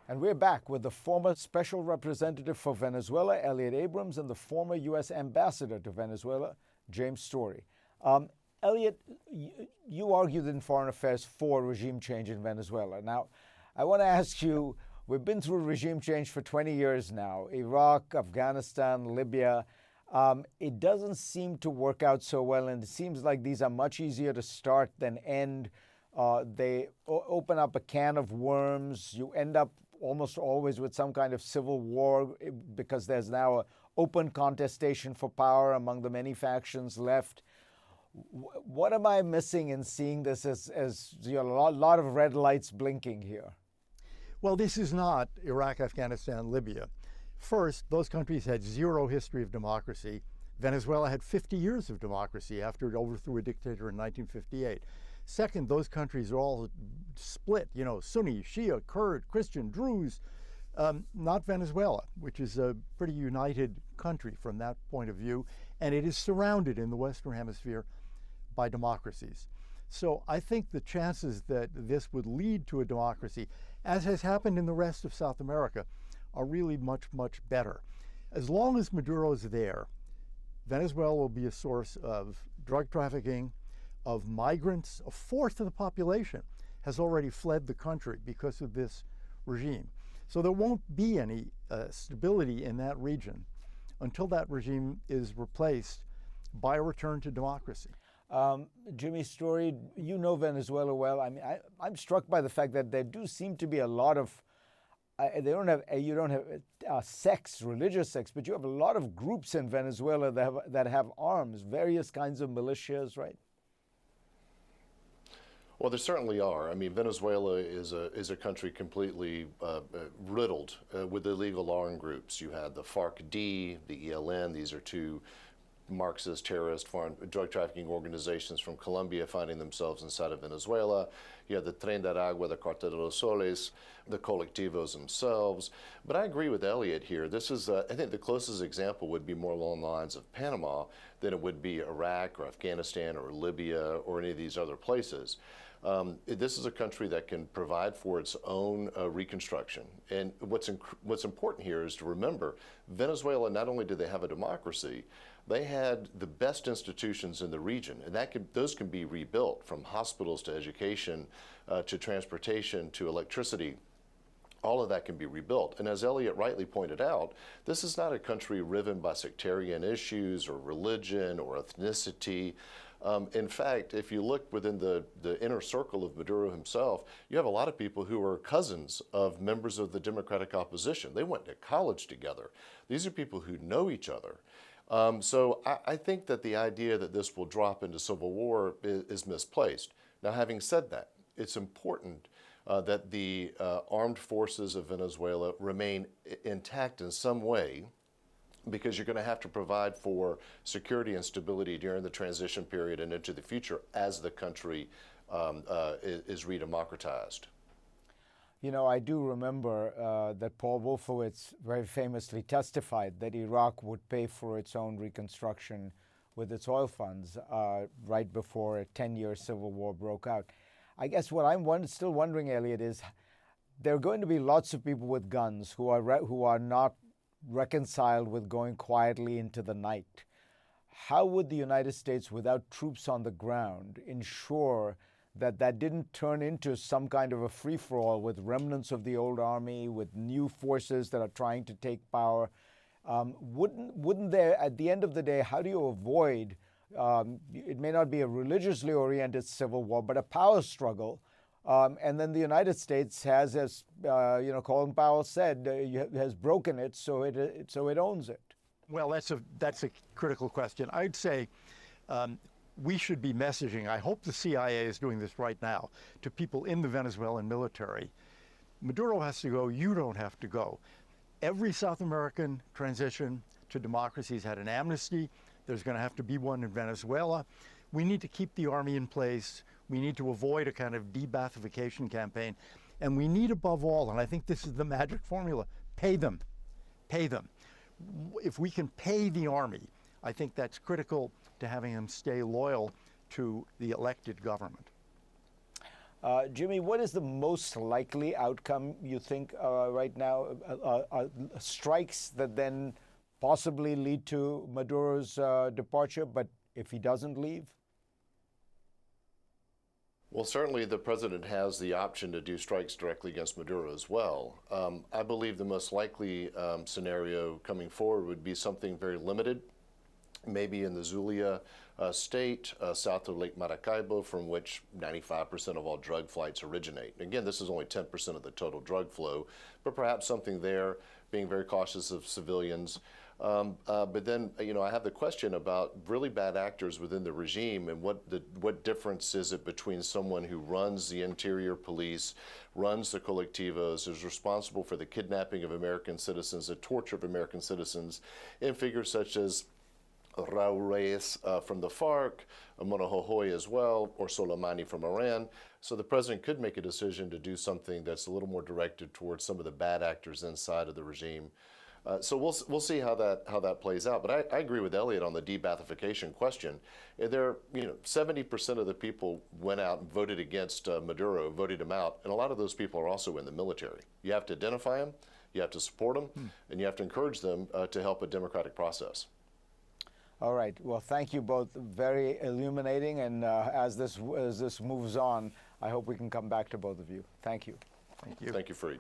And we're back with the former Special Representative for Venezuela, Elliot Abrams, and the former U.S. Ambassador to Venezuela, James Story. Elliot, you argued in Foreign Affairs for regime change in Venezuela. Now, I want to ask you, we've been through regime change for 20 years now, Iraq, Afghanistan, Libya. It doesn't seem to work out so well, and it seems like these are much easier to start than end. They open up a can of worms. You end up almost always with some kind of civil war because there's now an open contestation for power among the many factions left. What am I missing in seeing this as a lot of red lights blinking here? Well, this is not Iraq, Afghanistan, Libya. First, those countries had zero history of democracy. Venezuela had 50 years of democracy after it overthrew a dictator in 1958. Second, those countries are all split, Sunni, Shia, Kurd, Christian, Druze, not Venezuela, which is a pretty united country from that point of view, and it is surrounded in the Western Hemisphere by democracies. So I think the chances that this would lead to a democracy, as has happened in the rest of South America, are really much, much better. As long as Maduro is there, Venezuela will be a source of drug trafficking, of migrants. A fourth of the population has already fled the country because of this regime. So there won't be any stability in that region until that regime is replaced by a return to democracy. Jimmy Story, you know Venezuela well. I mean, I'm struck by the fact that there do seem to be a lot of, you don't have sects, religious sects, but you have a lot of groups in Venezuela that have arms, various kinds of militias, right? Well, there certainly are. I mean, Venezuela is a country completely riddled with illegal armed groups. You had the FARC-D, the ELN. These are two Marxist, terrorist, foreign drug trafficking organizations from Colombia finding themselves inside of Venezuela. You have the Tren de Aragua, the Cartel de los Soles, the colectivos themselves. But I agree with Elliot here. This is, I think the closest example would be more along the lines of Panama than it would be Iraq or Afghanistan or Libya or any of these other places. This is a country that can provide for its own reconstruction. And what's important here is to remember, Venezuela, not only do they have a democracy, they had the best institutions in the region, and those can be rebuilt, from hospitals to education to transportation to electricity. All of that can be rebuilt. And as Elliot rightly pointed out, this is not a country riven by sectarian issues or religion or ethnicity. In fact, if you look within the inner circle of Maduro himself, you have a lot of people who are cousins of members of the Democratic opposition. They went to college together. These are people who know each other. So I think that the idea that this will drop into civil war is misplaced. Now, having said that, it's important that the armed forces of Venezuela remain intact in some way, because you're going to have to provide for security and stability during the transition period and into the future as the country is redemocratized. You know, I do remember that Paul Wolfowitz very famously testified that Iraq would pay for its own reconstruction with its oil funds right before a 10-year civil war broke out. I guess what I'm still wondering, Elliot, is there are going to be lots of people with guns who are not reconciled with going quietly into the night. How would the United States, without troops on the ground, ensure that didn't turn into some kind of a free-for-all with remnants of the old army, with new forces that are trying to take power? Wouldn't there, at the end of the day, how do you avoid, it may not be a religiously oriented civil war, but a power struggle? And then the United States has, as Colin Powell said, has broken it, so it owns it. Well, that's a critical question. I'd say we should be messaging, I hope the CIA is doing this right now, to people in the Venezuelan military. Maduro has to go, you don't have to go. Every South American transition to democracy has had an amnesty. There's going to have to be one in Venezuela. We need to keep the army in place. We need to avoid a kind of de-Baathification campaign. And we need, above all, and I think this is the magic formula, pay them. Pay them. If we can pay the army, I think that's critical to having them stay loyal to the elected government. Jimmy, what is the most likely outcome you think right now? Strikes that then possibly lead to Maduro's departure, but if he doesn't leave? Well, certainly the president has the option to do strikes directly against Maduro as well. I believe the most likely scenario coming forward would be something very limited, maybe in the Zulia state, south of Lake Maracaibo, from which 95% of all drug flights originate. Again, this is only 10% of the total drug flow, but perhaps something there, being very cautious of civilians. But then, I have the question about really bad actors within the regime and what difference is it between someone who runs the interior police, runs the colectivos, is responsible for the kidnapping of American citizens, the torture of American citizens, and figures such as Raul Reyes from the FARC, Monohohoy as well, or Soleimani from Iran. So the president could make a decision to do something that's a little more directed towards some of the bad actors inside of the regime. So we'll see how that plays out. But I agree with Elliot on the de-Baathification question. 70% of the people went out and voted against Maduro, voted him out, and a lot of those people are also in the military. You have to identify them, you have to support them, and you have to encourage them to help a democratic process. All right. Well, thank you both. Very illuminating. And as this moves on, I hope we can come back to both of you. Thank you. Thank you. Thank you, Fareed.